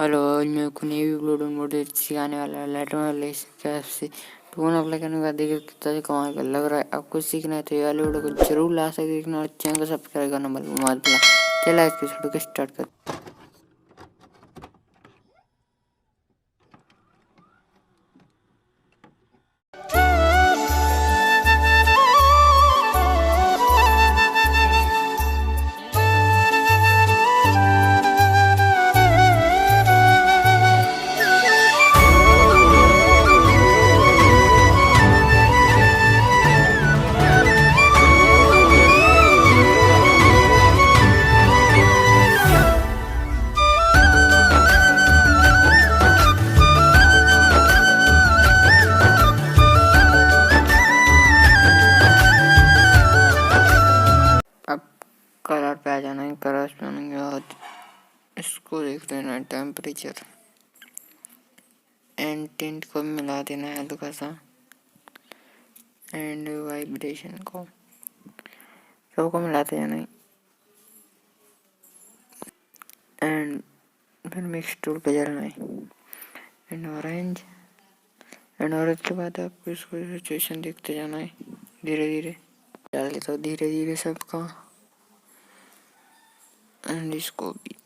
Hello, आज मैं आपको नई वीडियो डाउनलोड सिखाने वाला है लाइटरूम वाले से टोन अप्लाई करने के बाद देखिए कितना कमाल का लग रहा है। आपको सीखना है तो ये वाले वीडियो को जरूर ला सकते देखना और चैनल को सब्सक्राइब करना मत भूलना। चला इसके वीडियो को स्टार्ट कर। अब कलर पे आ जाना है। कलर पे आने के बाद इसको देख लेना है, टेम्परेचर एंड टिंट को मिला देना है हल्का सा, एंड वाइब्रेशन को सबको मिलाते जाना है। एंड फिर मिक्स टूल पे जाना है एंड ऑरेंज के बाद आपको इसको सिचुएशन देखते जाना है। धीरे धीरे डाल देता हूँ, धीरे धीरे सबका। एंड इसको भी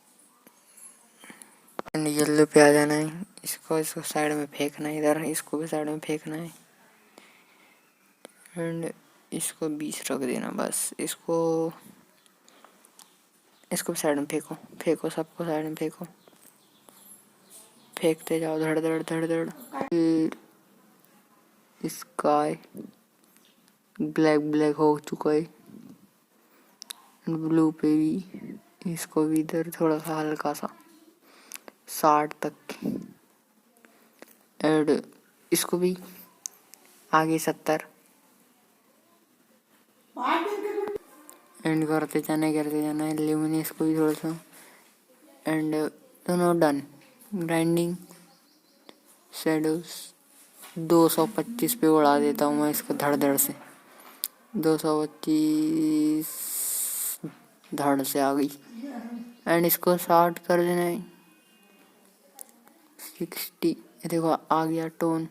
एंड येलो पे आ जाना है। इसको साइड में फेंकना है, इधर इसको भी साइड में फेंकना है। एंड इसको 20 रख देना बस। इसको साइड में फेंको सबको साइड में फेंकते जाओ, धड़ धड़ धड़ धड़। स्काई ब्लैक हो चुका है। ब्लू पे भी इसको भी इधर थोड़ा सा हल्का सा 60 तक। एंड इसको भी आगे 70। एंड करते जाना है। ल्यूमिनेस को भी थोड़ा सा। एंड दोनों डन। ग्राइंडिंग शेडोज 225 पे उड़ा देता हूँ मैं इसको धड़ धड़ से। 225 धड़ से आ गई। एंड इसको 60 कर देना है। 60 देखो आ गया टोन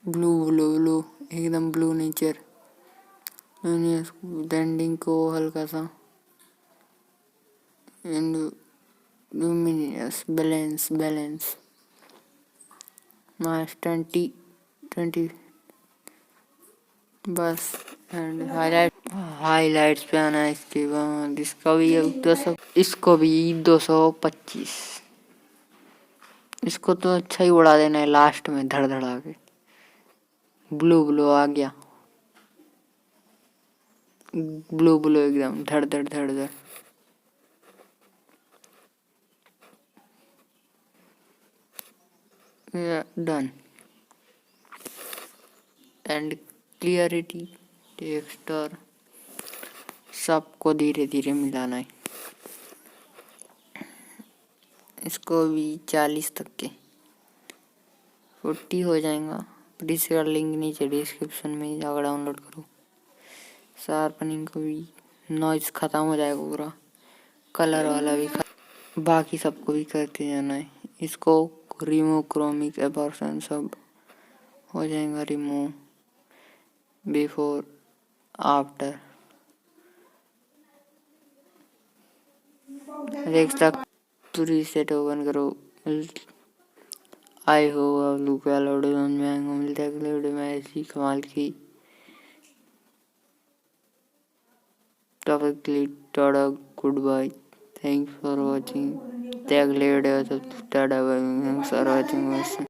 ब्लू एकदम ब्लू नेचर। ब्लेंडिंग को हल्का सा एंड लुमिनियस बैलेंस माइनस 20 बस। एंड हाईलाइट्स पे आना है। इसके बाद इसका भी 200, इसको भी 225। इसको तो अच्छा ही उड़ा देना है लास्ट में धड़ धड़ा के। ब्लू आ गया, ब्लू एकदम धड़ धड़। डन। एंड क्लियरिटी टेक्सचर सबको धीरे धीरे मिलाना है। इसको भी 40 तक के 40 हो जाएगा। इसका लिंक नीचे डिस्क्रिप्शन में जाकर डाउनलोड करो। शार्पनिंग को भी नॉइज खत्म हो जाएगा पूरा। कलर वाला भी बाकी सबको भी करते जाना है। इसको रिमूव क्रोमिक एबॉर्शन सब हो जाएगा रिमूव बिफोर आफ्टर। देख तक पूरी सेट ओपन करो। आई हो लुक में मिलता है में ऐसी कमाल की topically tata good bye. Thanks for watching. अगले वीडियो तक tata bye. Thanks for watching.